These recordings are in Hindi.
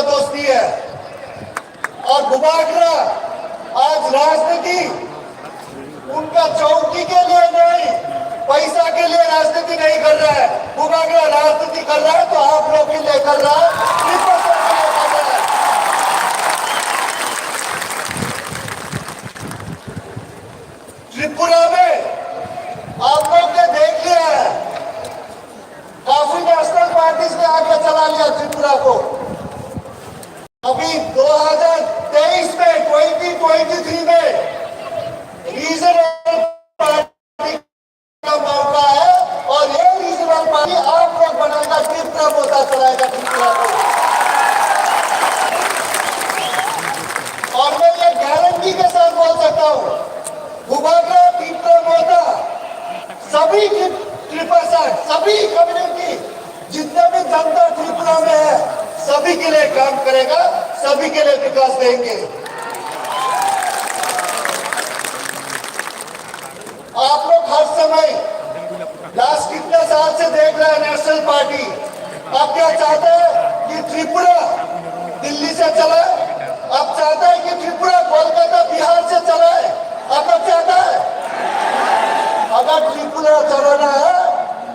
दोस्ती है। और बुबागरा आज राजनीति उनका चौकी के लिए नहीं, पैसा के लिए राजनीति नहीं कर रहा है। बुबागरा राजनीति कर रहा है तो आप लोग के लिए कर रहा है, त्रिपुरा में आप लोग ने देख लिया है, काफी नेशनल पार्टीज ने आगे चला लिया त्रिपुरा को। अभी 2023 में 2023 में रीजनल पार्टी का मौका है और ये रीजनल पार्टी आप लोग बनाएगा, त्रिपुरा मोदा चलाएगा त्रिपुरा को। और मैं ये गारंटी के साथ बोल सकता हूँ, बुबागरा त्रिपुरा मोदा सभी सभी कम्युनिटी जितने भी जनता त्रिपुरा में है सभी के लिए काम करेगा, सभी के लिए विकास देंगे। आप लोग हर समय लास्ट कितने साल से देख रहे हैं नेशनल पार्टी, आप क्या चाहते हैं कि त्रिपुरा दिल्ली से चले, आप चाहते हैं कि त्रिपुरा कोलकाता बिहार से चले, आप लोग चाहते हैं? अगर त्रिपुरा चलाना है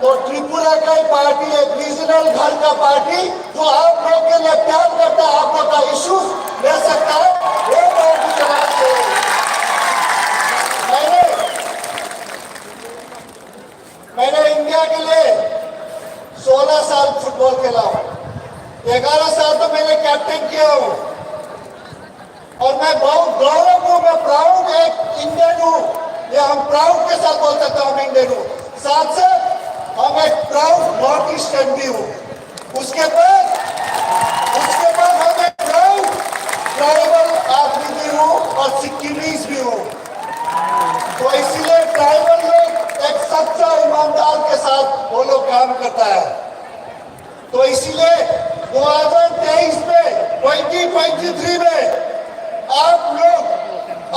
तो त्रिपुरा का ही पार्टी, एक रीजनल घर का पार्टी जो आप लोग के लिए प्यार करता है, आप लोग का इश्यूज ले सकता है, वो पार्टी चलाएंगे। मैंने इंडिया के लिए 16 साल फुटबॉल खेला हूं, 11 साल तो मैंने कैप्टन किया हूं और मैं बहुत गौरव हूं, मैं प्राउड एक इंडियन हूं, ये हम प्राउड के साथ बोल सकते हैं हम इंडियन हूं। साथ से हम एक प्राउड नॉर्थ ईस्टर्न भी हूं। उसके बाद हम एक प्राउड ट्राइबल आदमी भी हूं और सिक्किमीज भी हूं। तो इसीलिए ट्राइबल लोग एक सच्चा ईमानदार के साथ वो लोग काम करता है। तो इसीलिए 2023 में 2023 में आप लोग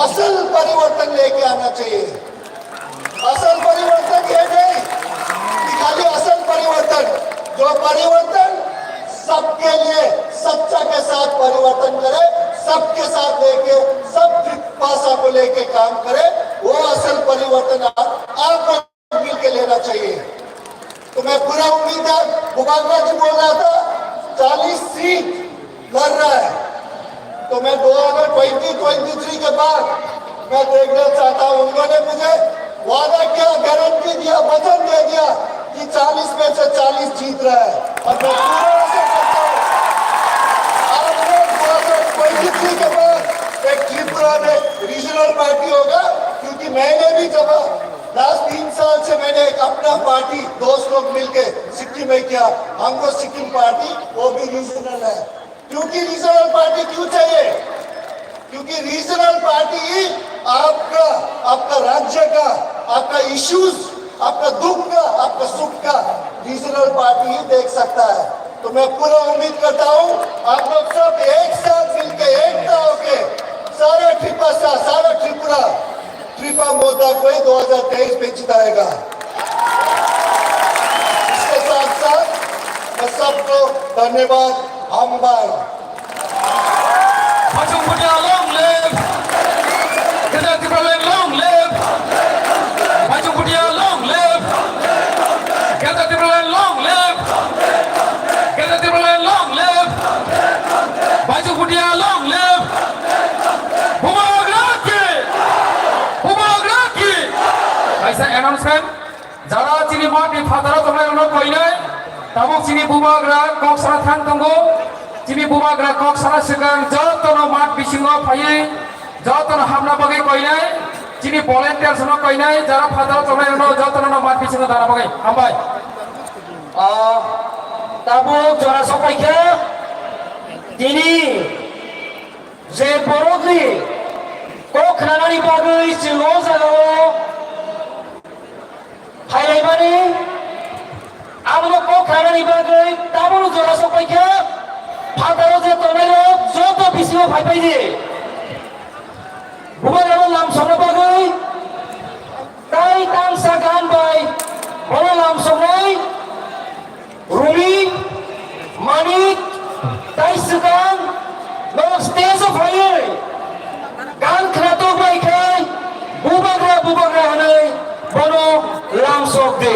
असल परिवर्तन लेके आना चाहिए। असल परिवर्तन ये नहीं कि खाली असल परिवर्तन, जो परिवर्तन सबके लिए सच्चा के साथ परिवर्तन करे, सबके साथ लेके सब भाषा को लेके काम करे, वो असल परिवर्तन आप लोग मिलकर लेना चाहिए। तो मैं पूरा उम्मीद है, बुबागरा जी बोल रहा था 40 सीट लड़ रहा है, तो मैं 2023 के बाद मैं देखना चाहता हूं, उन्होंने मुझे वादा किया, गारंटी दिया, वचन दे दिया कि 40 में से 40 जीत रहा है और मैं पूरा से करता हूं। आप लोग 2023 के बाद एक त्रिपुरा में रीजनल पार्टी होगा, क्योंकि मैंने भी जब लास्ट 3 साल से मैंने एक अपना पार्टी दोस्त लोग मिलकर सिक्किम में किया, हमको सिक्किम पार्टी वो भी रीजनल है। क्योंकि रीजनल पार्टी क्यों चाहिए? क्योंकि रीजनल पार्टी आपका राज्य का, आपका इश्यूज, आपका दुख का, आपका सुख का रीजनल पार्टी ही देख सकता है। तो मैं पूरा उम्मीद करता हूं आप लोग सब एक साथ मिलकर एकता होके सारा त्रिपुरा मोदा को ही 2023 में जिताएगा। इसके साथ साथ मैं सबको धन्यवाद। हम bye long live! Get Tripura long live! Baju Putih long live! Get Tripura long live! Get Tripura long live! Baju Putih long live! Bubagra ki! ऐसा announcement जरा चीनी मार्ट में फादर तो मैं उन्होंने कोई नहीं, तब चीनी बुबाग्रा कौन सा थान तुमको चीनी बुबाग्रा कौन सा सिकान जल तो न मार्ट बिशिंगो फाये जल तो न हमना बगे कोई नहीं, चीनी वॉलंटियर सुनो कोई नहीं, जरा फादर तो मैं उन्होंने जल तो न मार्ट बिशिंगो दाना बगे हम भाई तब जरा सफाई क्या चीनी जे बरोगरी को खानानी बागै चिलो जालो हाय माने आमलो को खानानी बागै ताबलो जरा सफाई क्या फादारो जे तोमेलो जो तो बिसियो भाई भाई जे बुबाग्रा नाम सोना बागै ताई तांग सागान बाय बोलो नाम सोनाय रुमी मानिक ताई सुगान फायो गान खोनातो बायखाय बुबाग्रा होनै बनो लामसक दे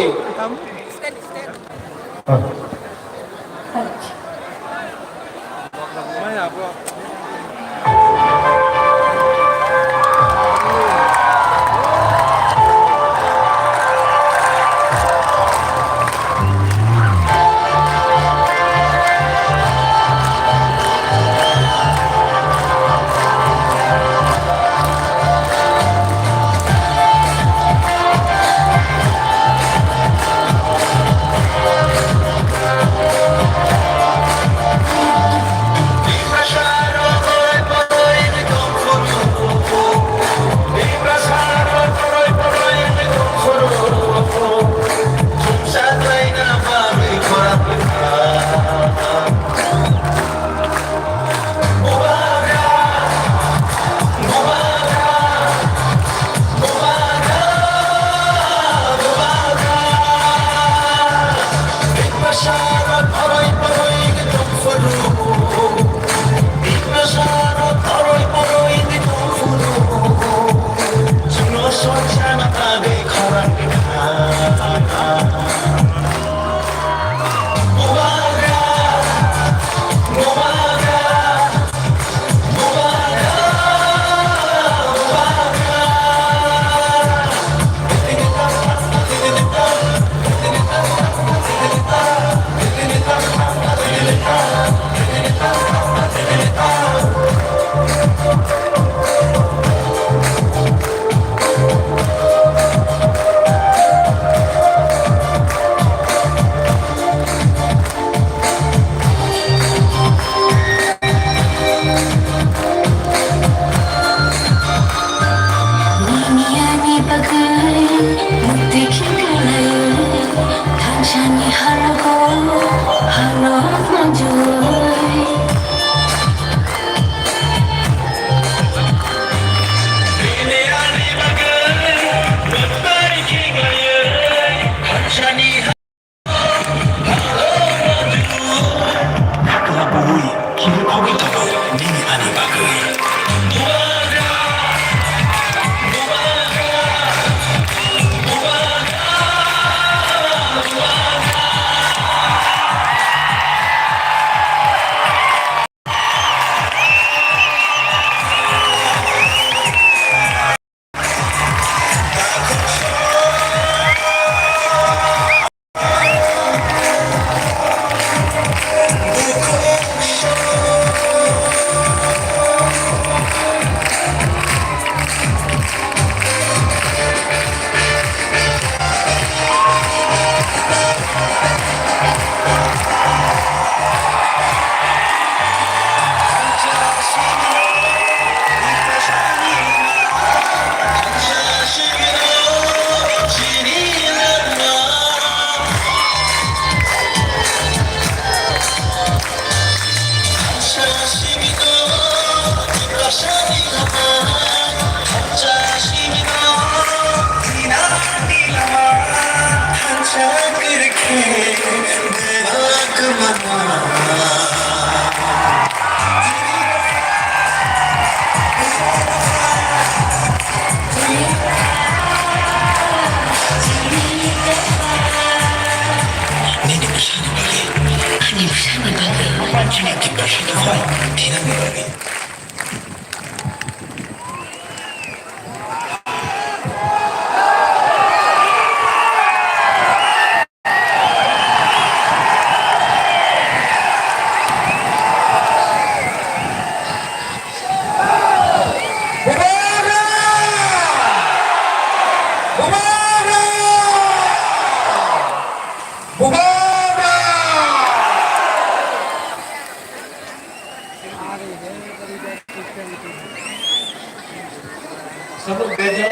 सब लोग बैठ जाओ,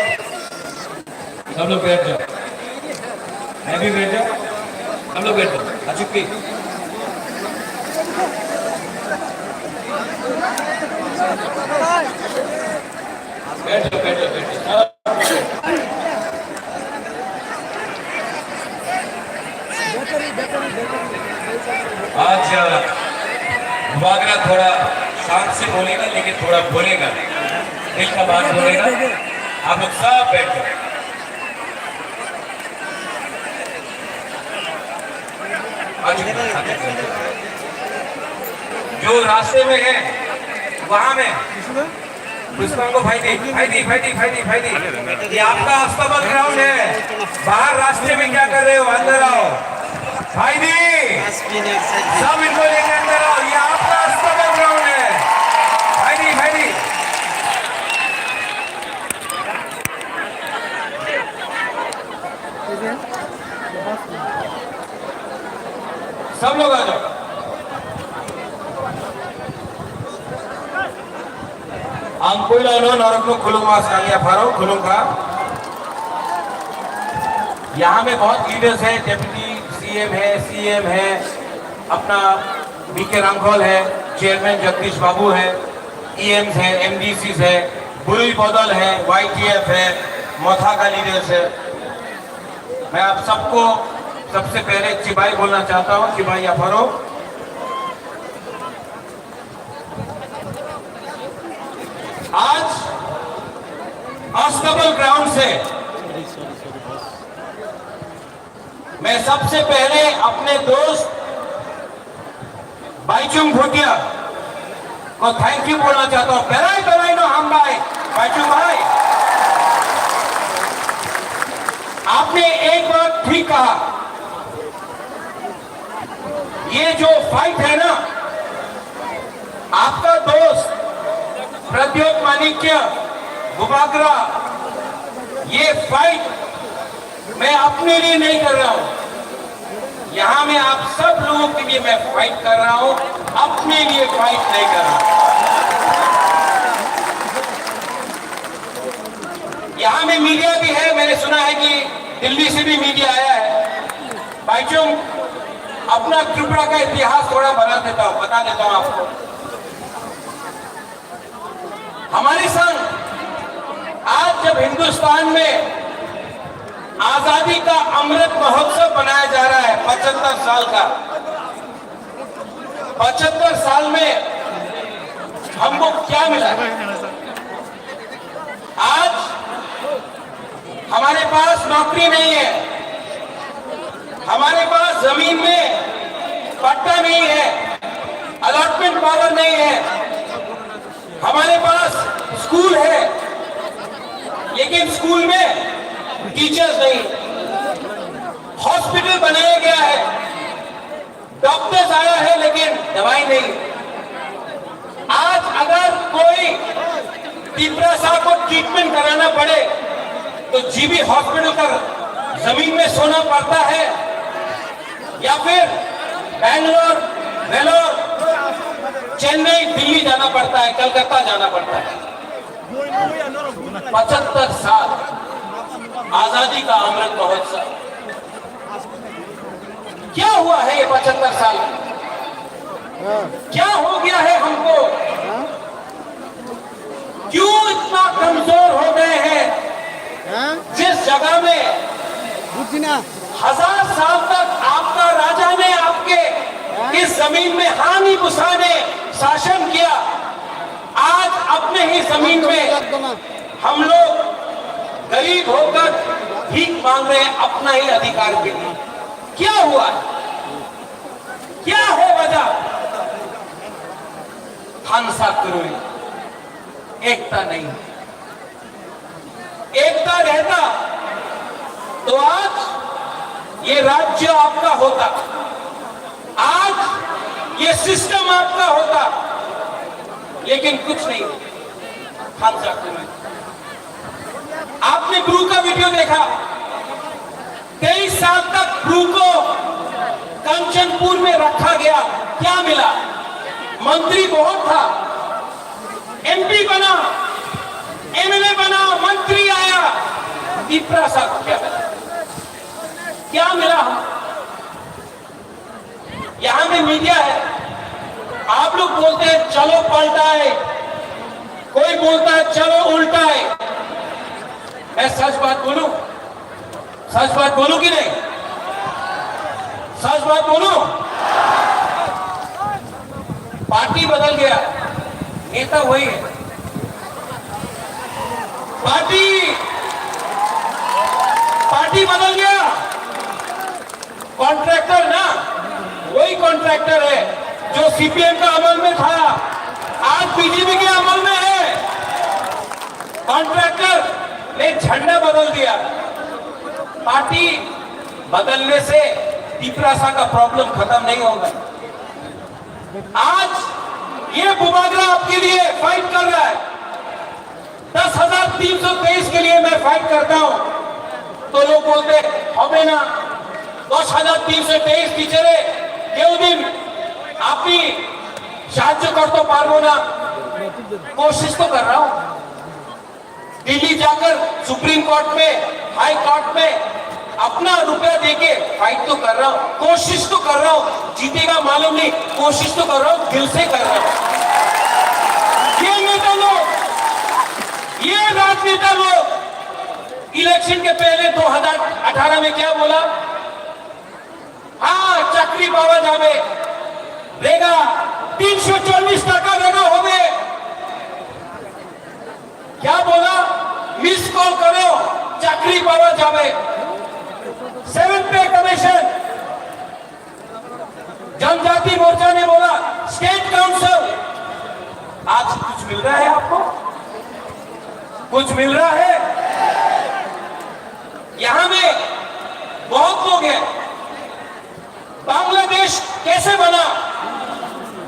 सब लोग बैठ जाओ, मैं भी बैठ जाओ, सब लोग बैठ जाओ, चुप्पी। बैठ जाओ, बैठ जाओ, बैठ जाओ। आज मुबागरा थोड़ा शांत से बोलेगा, लेकिन थोड़ा बोलेगा, दिल का बात बोलेगा। आप लोग सब बैठ जाओ। जो रास्ते में है वहां में पुष्पांको भाई दी, ये आपका अस्तबल ग्राउंड है। बाहर रास्ते में क्या कर रहे हो? अंदर आओ भाई दी, सब इनको लेकर अंदर आओ। ये आपका अस्तबल ग्राउंड है। भाई दी सब लोग आ जाओ। Angkuilano नरक खुलूंगा मास्कालिया फारो खुलूंगा। यहाँ में बहुत लीडर्स हैं, डेप्यूटी सीएम है, अपना बीके रांगोल है, चेयरमैन जगदीश बाबू है, ईएम्स है, एमडीसीस है, बुरी बदल है, वाईटीएफ है, मोथा का लीडर्स है। मैं आप सबको सबसे पहले चिबाई बोलना चाहता हूँ। चिबाई अफरो आज अस्तबल ग्राउंड से मैं सबसे पहले अपने दोस्त बाईचुंग भूटिया को थैंक यू बोलना चाहता हूं। बेराई नो हम भाई बाईचुंग भाई, आपने एक बात ठीक कहा। ये जो फाइट है ना, आपका दोस्त प्रद्योत माणिक्य बुबागरा, ये फाइट मैं अपने लिए नहीं कर रहा हूं। यहां मैं आप सब लोगों के लिए मैं फाइट कर रहा हूं, अपने लिए फाइट नहीं कर रहा। यहां में मीडिया भी है, मैंने सुना है कि दिल्ली से भी मीडिया आया है। भाईचुंग, अपना त्रिपुरा का इतिहास थोड़ा बता देता हूं आपको। हमारे संग आज जब हिंदुस्तान में आजादी का अमृत महोत्सव मनाया जा रहा है 75 साल का, 75 साल में हमको क्या मिला? आज हमारे पास नौकरी नहीं है, हमारे पास जमीन में पट्टा नहीं है, अलॉटमेंट पावर नहीं है, हमारे पास स्कूल है लेकिन स्कूल में टीचर्स नहीं, हॉस्पिटल बनाया गया है, डॉक्टर्स आया है लेकिन दवाई नहीं। आज अगर कोई त्रिपुरा साहब को ट्रीटमेंट कराना पड़े तो जीबी हॉस्पिटल का जमीन में सोना पड़ता है या फिर बैंगलोर, वेलोर, चेन्नई, दिल्ली जाना पड़ता है, कलकत्ता जाना पड़ता है। 75 साल आजादी का अमृत महोत्सव, क्या हुआ है ये 75 साल? क्या हो गया है हमको? क्यों इतना कमजोर हो गए हैं? जिस जगह में 1000 साल तक आपका राजा ने आपके इस जमीन में हानि घुसाने शासन किया, आज अपने ही जमीन में हम लोग गरीब होकर भीख मांग रहे हैं अपना ही अधिकार के लिए। क्या हुआ? क्या है वजह? हंसा करोई, एकता नहीं। एकता रहता तो आज ये राज्य आपका होता, आज ये सिस्टम आपका होता, लेकिन कुछ नहीं। हंसा करोई, आपने ब्रू का वीडियो देखा, 23 साल तक ब्रू को कंचनपुर में रखा गया। क्या मिला? मंत्री बहुत था, एमपी बना, एमएलए बना, मंत्री आया, त्रिपुरा साहब क्या मिला? क्या मिला? यहां में मीडिया है, आप लोग बोलते हैं चलो पलटाए, कोई बोलता है चलो उल्टाए। मैं सच बात बोलूं? सच बात बोलूं कि नहीं? सच बात बोलूं? पार्टी बदल गया, नेता वही है। पार्टी बदल गया, कॉन्ट्रैक्टर ना वही कॉन्ट्रैक्टर है जो सीपीएम का अमल में था, आज बीजेपी के अमल में है। कॉन्ट्रैक्टर ने झंडा बदल दिया। पार्टी बदलने से तिपरासा का प्रॉब्लम खत्म नहीं होगा। आज ये बुबागरा आपके लिए फाइट कर रहा है। 10,323 के लिए मैं फाइट करता हूं तो लोग बोलते हमें ना 10,323 टीचरे क्यों दिन आपकी साहाଯ୍य कर तो पारो ना। कोशिश तो कर रहा हूं, दिल्ली जाकर सुप्रीम कोर्ट में, हाई कोर्ट में अपना रुपया देके फाइट तो कर रहा हूं, कोशिश तो कर रहा हूं। जीतेगा मालूम नहीं, कोशिश तो कर रहा हूं, दिल से कर रहा हूं। ये नेता लोग, ये राजनेता लोग इलेक्शन के पहले 2018 में क्या बोला? हाँ, चक्री पावा जावे रेगा 340 टका रेगा हो गए। क्या बोला? मिस कॉल करो, चक्री पावा जावे। 7 पे कमीशन। जनजाति मोर्चा ने बोला स्टेट काउंसिल। आज कुछ मिल रहा है आपको? कुछ मिल रहा है? यहां में बहुत लोग हैं। बांग्लादेश कैसे बना?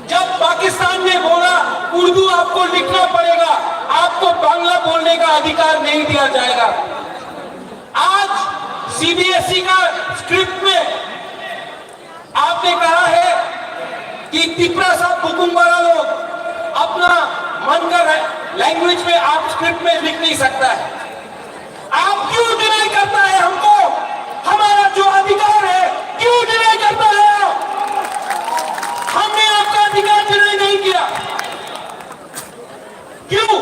जब पाकिस्तान ने बोला उर्दू आपको लिखना पड़ेगा, आपको बांग्ला बोलने का अधिकार नहीं दिया जाएगा। आज सीबीएसई का स्क्रिप्ट में आपने कहा है कि तिपरासा बुकुम्बारा लोग अपना मन का लैंग्वेज में आप स्क्रिप्ट में लिख नहीं सकता है। आप क्यों डिनाई करता है हमको? हमारा जो अधिकार है क्यों डिनाई करता है? हमने आपका अधिकार डिनाई नहीं किया, क्यों?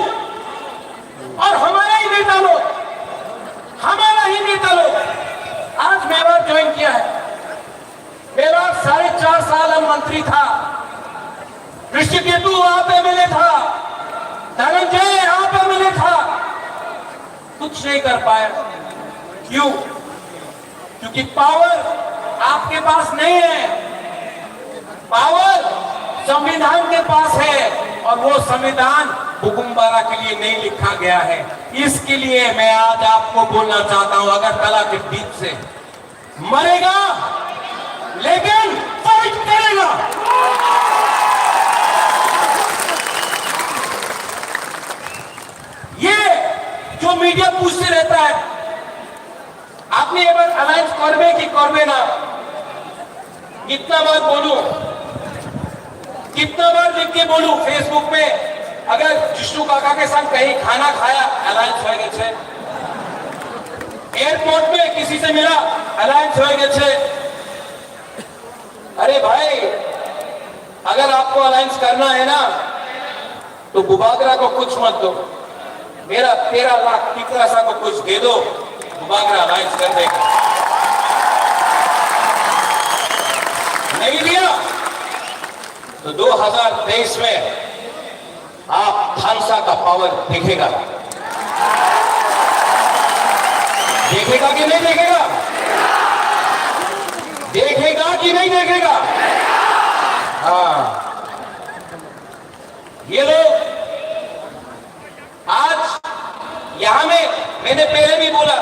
और हमारा ही नेता लोग आज मेवाड़ ज्वाइन किया है। मेवाड़ 4.5 साल हम मंत्री था, ऋषिकेतु आप एमएलए था, धनंजय आप एमएलए था, कुछ नहीं कर पाए। क्यों? क्योंकि पावर आपके पास नहीं है। पावर संविधान के पास है और वो संविधान बुकुम्बारा के लिए नहीं लिखा गया है। इसके लिए मैं आज आपको बोलना चाहता हूं, अगर तला के बीच से मरेगा लेकिन फाइट करेगा। ये जो मीडिया पूछते रहता है आपने एक बार अलायंस करबे कि करबे ना, कितना बार बोलूं, कितना बार लिख के बोलूं फेसबुक पे? अगर जिष्णु काका के साथ कहीं खाना खाया अलायंस हो गए, एयरपोर्ट में किसी से मिला अलायंस हो गए। अरे भाई, अगर आपको अलायंस करना है ना तो बुबागरा को कुछ मत दो, मेरा 13 लाख तिपरासा को कुछ दे दो, बुबागरा अलायंस कर देगा। नहीं दिया तो 2023 में आप थानसा का पावर देखेगा। देखेगा कि नहीं देखेगा? देखेगा कि नहीं देखेगा? हाँ, ये लोग आज यहां में, मैंने पहले भी बोला,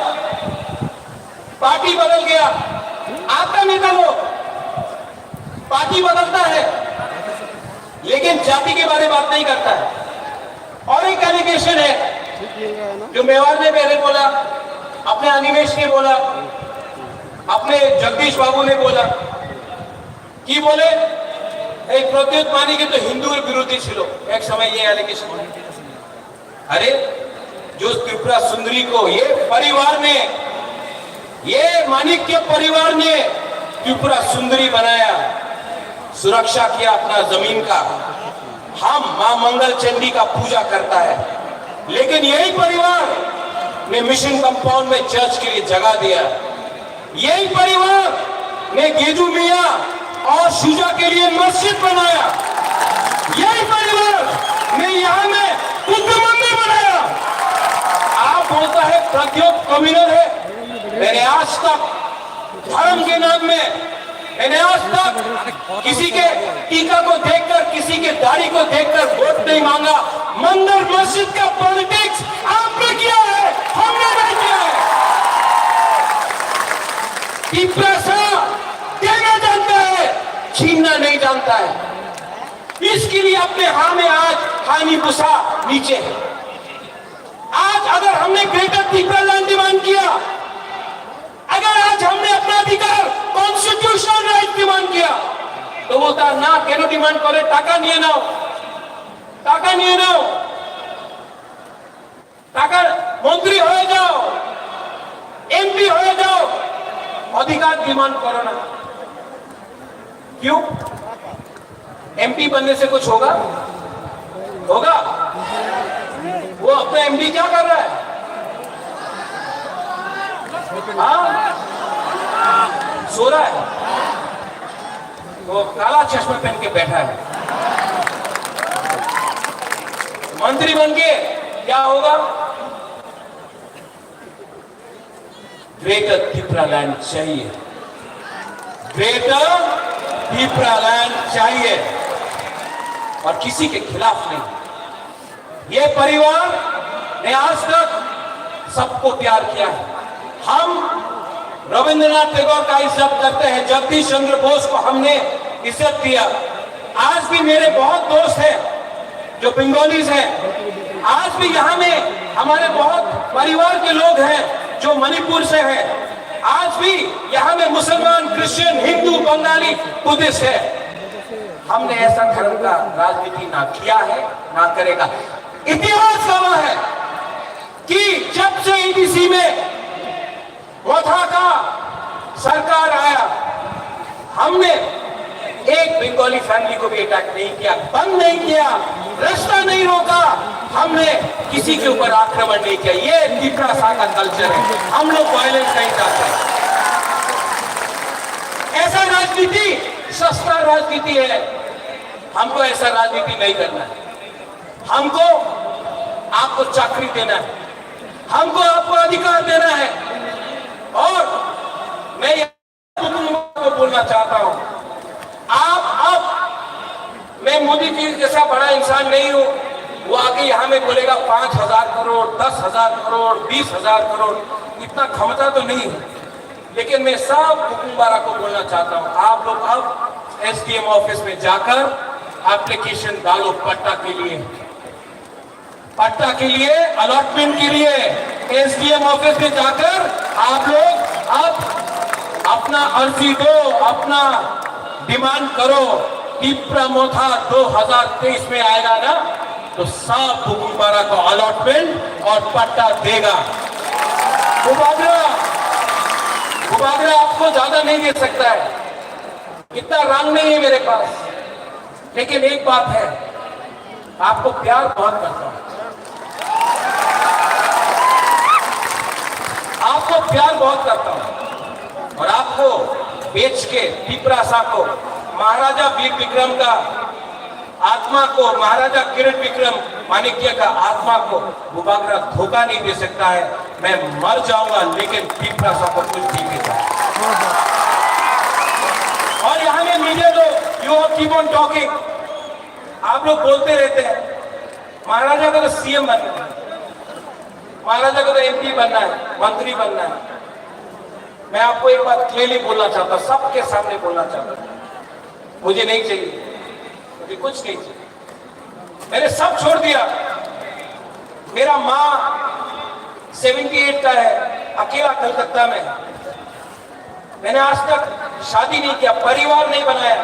पार्टी बदल गया। आपका नेता लोग पार्टी बदलता है लेकिन जाति के बारे में बात नहीं करता है। और एक एलिगेशन है जो मेवाड़ ने पहले बोला, अपने अनिमेश ने बोला, अपने जगदीश बाबू ने बोला कि बोले एक प्रद्युत मानी के तो हिंदू विरोधी छिलो, एक समय ये एलिगेशन। अरे जो त्रिपुरा सुंदरी को ये परिवार ने, ये माणिक्य परिवार ने त्रिपुरा सुंदरी बनाया, सुरक्षा किया अपना जमीन का। हम मां मंगल चंडी का पूजा करता है, लेकिन यही परिवार ने मिशन कंपाउंड में चर्च के लिए जगह दिया। यही परिवार ने गेजू मिया और शुजा के लिए मस्जिद बनाया। यही परिवार ने यहाँ प्रत्योग कम्युनल है। मैंने आज तक धर्म के नाम में, मैंने आज तक किसी के टीका को देखकर, किसी के दाढ़ी को देखकर वोट नहीं मांगा। मंदिर मस्जिद का पॉलिटिक्स आपने किया है, हमने नहीं किया है। टीपरासा देना जानता है, छीनना नहीं जानता है। इसके लिए अपने हाँ में आज हानि पुसा नीचे है। आज अगर हमने ग्रेटर त्रिपुरा लैंड डिमांड किया, अगर आज हमने अपना अधिकार कॉन्स्टिट्यूशनल राइट डिमांड किया, तो वो था ना केन डिमांड करे टाका निये नाओ, टाका निये नाओ, टाका मंत्री हो जाओ, एमपी हो जाओ, अधिकार डिमांड करो ना। क्यों? एमपी बनने से कुछ होगा? होगा? वो अपना एमपी क्या कर रहा है? हाँ, सो रहा है। वो काला चश्मा पहन के बैठा है। मंत्री बन के क्या होगा? ग्रेटर त्रिपुरा लैंड चाहिए, ग्रेटर त्रिपुरा लैंड चाहिए, और किसी के खिलाफ नहीं। ये परिवार ने आज तक सबको प्यार किया है। हम रविंद्रनाथ टैगोर का इज्जत करते हैं, जगदीश चंद्र बोस को हमने इज्जत दिया। आज भी मेरे बहुत दोस्त हैं जो बंगालीज हैं। आज भी यहाँ में हमारे बहुत परिवार के लोग हैं जो मणिपुर से हैं। आज भी यहाँ में मुसलमान, क्रिश्चियन, हिंदू, बंगाली, बुद्धिस्ट है। हमने ऐसा धर्म का राजनीति ना किया है, ना करेगा। इतिहास गवाह है कि जब से ईडीसी में वथा का सरकार आया, हमने एक बंगाली फैमिली को भी अटैक नहीं किया, बंद नहीं किया, रास्ता नहीं रोका, हमने किसी के ऊपर आक्रमण नहीं किया। ये त्रिपुरा का कल्चर है। हम लोग वायलेंस नहीं चाहते। ऐसा राजनीति सस्ता राजनीति है। हमको ऐसा राजनीति नहीं करना है। हमको आपको चाकरी देना है, हमको आपको अधिकार देना है। और मैं को बोलना चाहता हूं, मैं मोदी जी जैसा बड़ा इंसान नहीं हूं। वो आके यहां में बोलेगा 5,000 करोड़, 10,000 करोड़, 20,000 करोड़, इतना क्षमता तो नहीं है। लेकिन मैं सब हुकुमबारा को बोलना चाहता हूं, आप लोग अब एसडीएम ऑफिस में जाकर एप्लीकेशन डालो पट्टा के लिए, पट्टा के लिए, अलॉटमेंट के लिए। एसडीएम ऑफिस में जाकर आप लोग अब अपना अर्जी दो, अपना डिमांड करो। त्रिपुरा मोथा 2023 में आएगा ना, तो सब हुकुमबारा को अलॉटमेंट और पट्टा देगा। मुबादला आपको ज्यादा नहीं दे सकता है, इतना रंग नहीं है मेरे पास। लेकिन एक बात है, आपको प्यार बहुत करता हूं, आपको प्यार बहुत करता हूं। और आपको बेच के त्रिपुरा को, महाराजा वीर विक्रम का आत्मा को, महाराजा किरण विक्रम माणिक्य का आत्मा को बुबागरा धोखा नहीं दे सकता है। मैं मर जाऊंगा लेकिन त्रिपुरा को कुछ नहीं देता। और यहाँ में मीडिया लोग, यू कीप ऑन टॉकिंग, आप लोग बोलते रहते हैं महाराजा को तो सीएम बनना है, महाराजा को तो एमपी बनना है, मंत्री बनना है। मैं आपको एक बात क्लियरली बोलना चाहता हूं, सबके सामने बोलना चाहता हूं, मुझे नहीं चाहिए, मुझे कुछ नहीं चाहिए। मैंने सब छोड़ दिया। मेरा माँ 78 का है, अकेला कलकत्ता में। मैंने आज तक शादी नहीं किया, परिवार नहीं बनाया।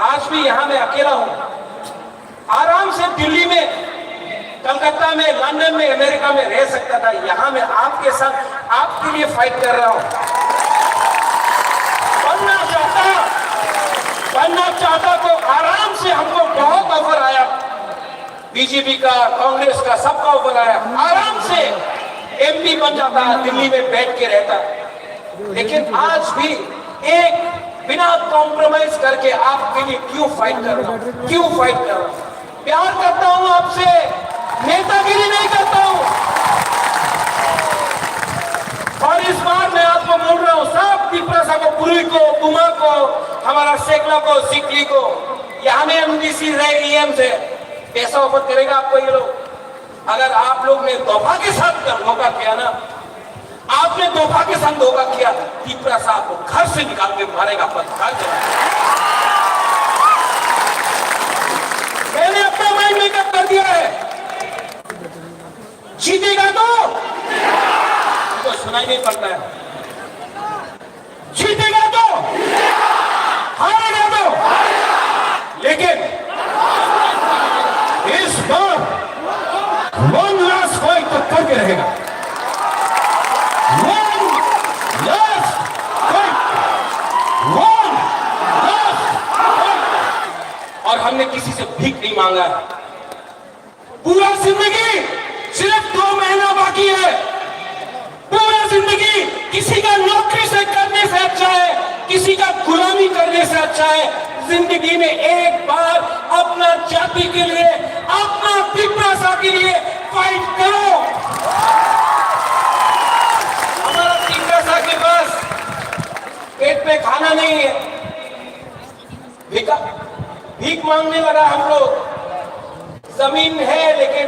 आज भी यहां मैं अकेला हूं। आराम से दिल्ली में, कलकत्ता में, लंदन में, अमेरिका में रह सकता था। यहां मैं आपके साथ, आपके लिए फाइट कर रहा हूं। बनना चाहता तो आराम से, हमको बहुत ऑफर आया, बीजेपी का, कांग्रेस का, सबका ऑफर आया। आराम से एमपी बन जाता, दिल्ली में बैठ के रहता। लेकिन आज भी एक बिना कॉम्प्रोमाइज करके आपके लिए क्यों फाइट कर रहा हूं, क्यों फाइट कर रहा हूं? प्यार करता हूं आपसे, नेतागिरी नहीं करता हूं। पुरी को, बुमा को, हमारा सेकला को, सिकली को, यहाँ में एमडीसी ईएम से पैसा ऑफर करेगा आपको ये लोग। अगर आप लोग ने तोहफा के साथ धोखा किया ना, आपने तोहफा के साथ धोखा किया, त्रिपुरा साहब को घर से निकाल के मारेगा, पत्थर मैंने अपना माइंड मेकअप कर दिया है। जीतेगा तो सुनाई नहीं पड़ता है, जीतेगा तो, हारेगा तो, लेकिन इस बार वन लास्ट फाइट तो करके रहेगा। One last fight, one last fight. और हमने किसी से भीख नहीं मांगा है। पूरा जिंदगी सिर्फ 2 महीना बाकी है। पूरा जिंदगी किसी का नौकरी से करने से अच्छा है, किसी का गुलामी करने से अच्छा है। जिंदगी में एक बार अपना जाति के लिए, अपना त्रिपुरा के लिए फाइट करो। हमारा त्रिपुरा के पास पेट पे खाना नहीं है, भीख मांगने लगा हम लोग। जमीन है लेकिन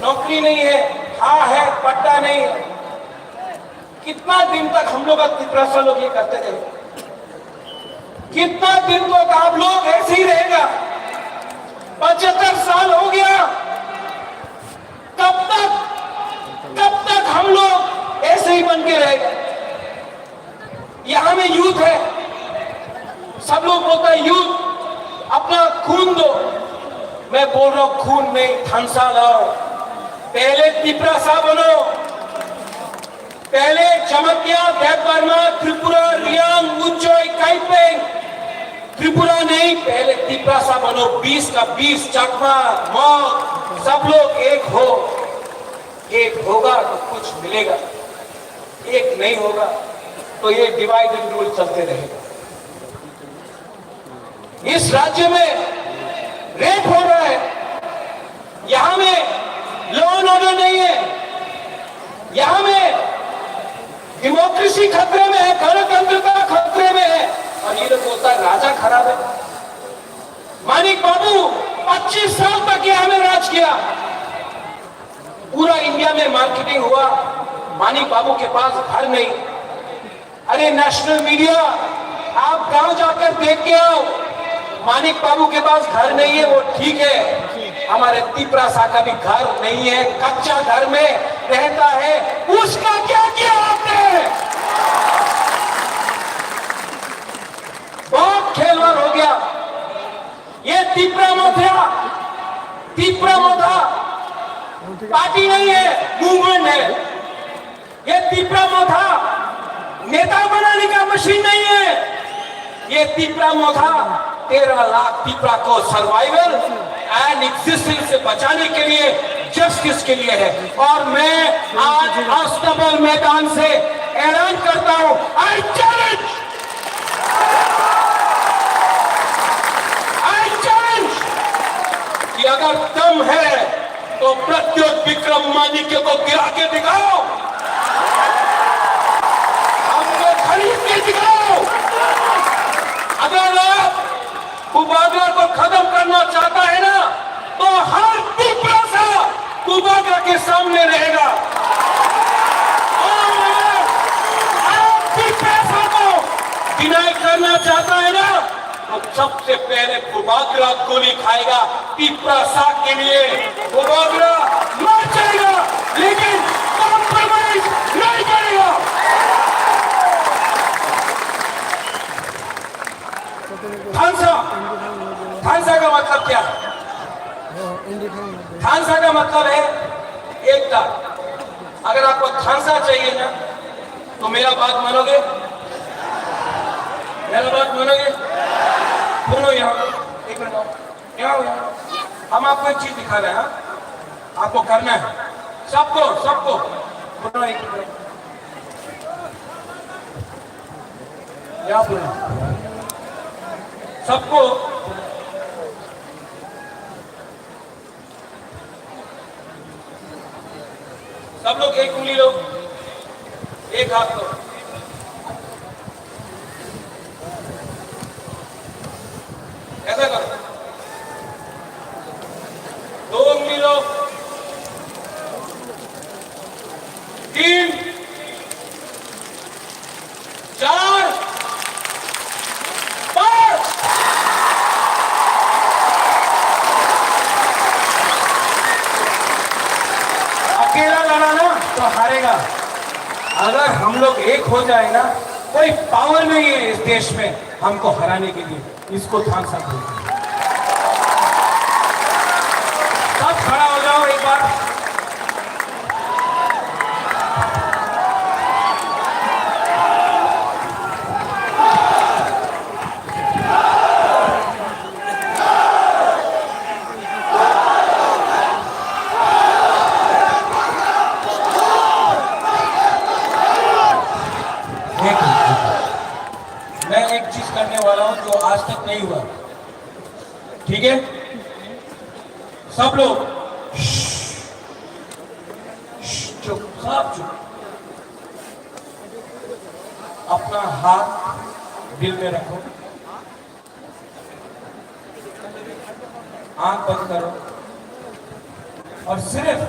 नौकरी नहीं है, हाँ है पट्टा नहीं है। कितना दिन तक हम लोग त्रिपुरा लोग ये करते थे? कितना दिन तक आप लोग ऐसे ही रहेगा? 75 साल हो गया। कब तक हम लोग ऐसे ही बन के रहेगा? यहां में यूथ है, सब लोग बोलते हैं यूथ अपना खून दो। मैं बोल रहा हूं खून नहीं, थानसा लाओ। पहले त्रिपुरा सा बनो, पहले चमकिया, देव वर्मा, त्रिपुरा, रियांग, उच्चोई, काइपेंग। त्रिपुरा नहीं, पहले त्रिपुरा सा बनो। 20 का 20, चकमा, मौत, सब लोग एक हो। एक होगा तो कुछ मिलेगा, एक नहीं होगा तो ये डिवाइड एंड रूल चलते रहेगा। इस राज्य में रेप हो रहा है, यहां में लॉ एंड ऑर्डर नहीं है, यहां में डेमोक्रेसी खतरे में है, गणतंत्रता खतरे में है। और ये लोग बोलता है राजा खराब है। मानिक बाबू 25 साल तक यहां में राज किया, पूरा इंडिया में मार्केटिंग हुआ। मानिक बाबू के पास घर नहीं। अरे नेशनल मीडिया, आप गांव जाकर देख के आओ, मानिक बाबू के पास घर नहीं है, वो ठीक है। हमारे त्रिपुरा सा का भी घर नहीं है, कच्चा घर में रहता है। उसका क्या किया आपने? बहुत खेलवाड़ हो गया। ये त्रिपुरा मोथा पार्टी नहीं है, मूवमेंट है। ये त्रिपुरा मोथा नेता बनाने का मशीन नहीं है। ये त्रिपुरा मोथा 13 लाख त्रिपुरा को सर्वाइवल एंड एग्जिस्टेंस से बचाने के लिए, जस्टिस के लिए है। और मैं आज अस्तबल मैदान से ऐलान करता हूं, आई चैलेंज कि अगर दम है तो प्रत्युत विक्रम मानिक्य को गिरा के दिखाओ, हमको खरीद के दिखाओ। अगर आप बुबागरा को खत्म करना चाहता है ना, तो हर त्रिपुरा सा बुबागरा के सामने रहेगा। और अगर आप त्रिपुरा सा को डिनाई करना चाहता है ना, तो सबसे पहले बुबागरा गोली खाएगा। त्रिपुरा सा के लिए बुबागरा मर जाएगा, लेकिन कॉम्प्रोमाइज नहीं करेगा। थानसा का मतलब क्या है? थानसा का मतलब है एकता। अगर आपको थानसा चाहिए ना, तो मेरा बात मानोगे? मेरा बात मानोगे? सुनो यहाँ, एक मिनट यहाँ। हम आपको एक चीज दिखा रहे हैं, आपको करना है, सबको सुनो एक मिनट यहाँ सुनो सबको। सब लोग एक उंगली लो, एक हाथ लो। तो हारेगा। अगर हम लोग एक हो जाए ना, कोई पावर नहीं है इस देश में हमको हराने के लिए। इसको ध्यान से रखो। सब खड़ा हो जाओ एक बार। मैं एक चीज करने वाला हूं जो आज तक नहीं हुआ, ठीक है? सब लोग चुप, सब चुप। अपना हाथ दिल में रखो, आंख बंद करो और सिर्फ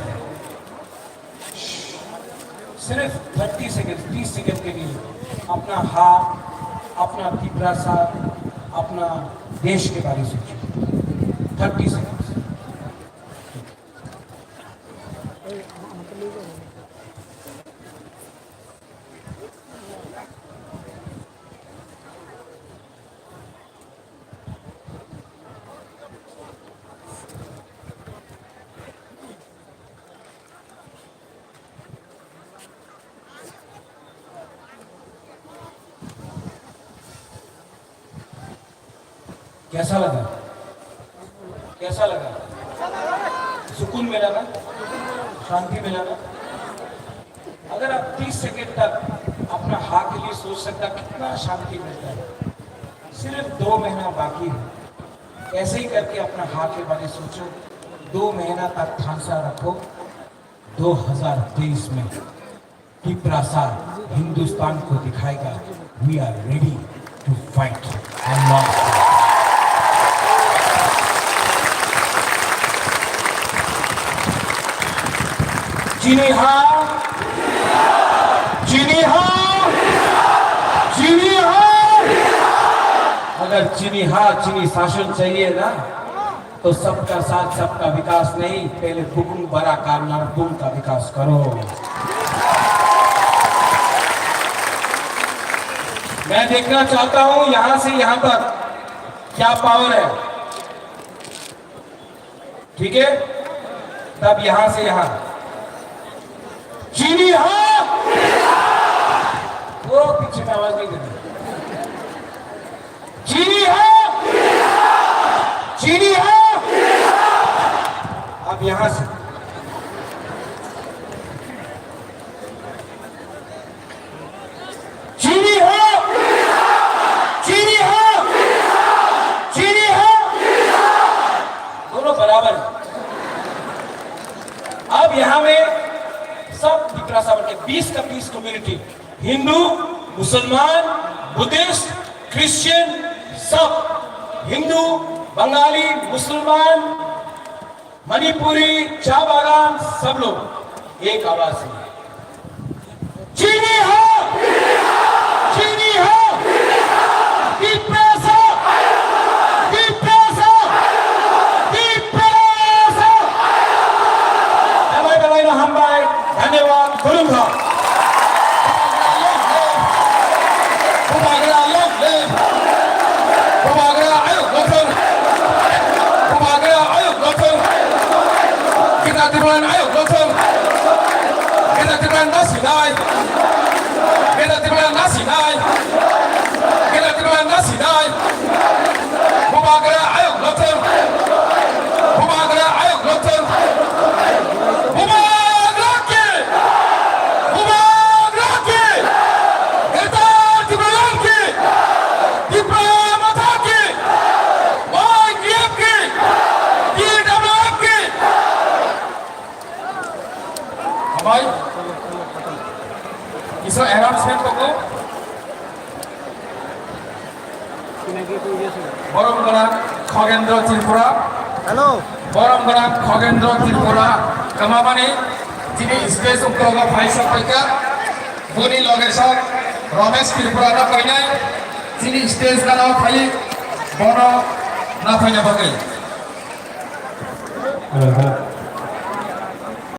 30 सेकंड 30 सेकंड के लिए अपना हाथ, अपना पिपरा साथ, अपना देश के बारे में सोचो। 30 सेकंड। कैसा लगा? कैसा लगा? सुकून मिला ना? शांति मिला ना? अगर आप 30 सेकंड तक अपना हाथ के लिए सोच सकता कितना शांति मिलता है। सिर्फ 2 महीना बाकी है। ऐसे ही करके अपना हाथ के बारे में सोचो। 2 महीना तक ठानसा रखो। 2023 में प्रसाद हिंदुस्तान को दिखाएगा we are ready to fight and loss. चीनी हाँ, चीनी हाँ, चीनी हाँ। अगर चीनी हाँ, चीनी शासन चाहिए ना, तो सबका साथ सबका विकास नहीं, पहले बुकुम बड़ा कारनाम का विकास करो। मैं देखना चाहता हूं यहां से यहां तक क्या पावर है, ठीक है? तब यहां से यहां चीनी हाँ, वो पीछे में आवाज नहीं देती। चीनी हाँ, चीनी हाँ। अब यहां से चीनी हाँ, चीनी हाँ, चीनी हाँ। दोनों बराबर। अब यहां में सब दिक्रासा बन के 20 का 20 कम्युनिटी, हिंदू, मुसलमान, बुद्धिस्ट, क्रिश्चियन, सब हिंदू, बंगाली, मुसलमान, मणिपुरी, चा बागान, सब लोग एक आवाज से चीनी हो, चीनी हो, दीप्रेसा, दीप्रेसा, दीप्रेसा। हमारे बलाई हम भाई धन्यवाद गुरुंगा। Kita timulan ayo gotong, kita timulan nasi dai, kita timulan nasi dai, kita timulan nasi dai. Bumagara ayo gotong, bumagara ayo gotong, bumagara ke, bumagara ke, kita timulan ke, diplomata ke, YGF ke, DWF ke. भाई इसको अनाउंसमेंट को बरमगोला खगेन्द्र त्रिपुरा हेलो बरमगोला खगेन्द्र त्रिपुरा कमाबानी जिनी स्टेज उक्तगा फाइसा पैका बुनी लगेसा रमेश त्रिपुरा ना पैनाय जिनी स्टेज का नाम खाली बनो ना पैना बगे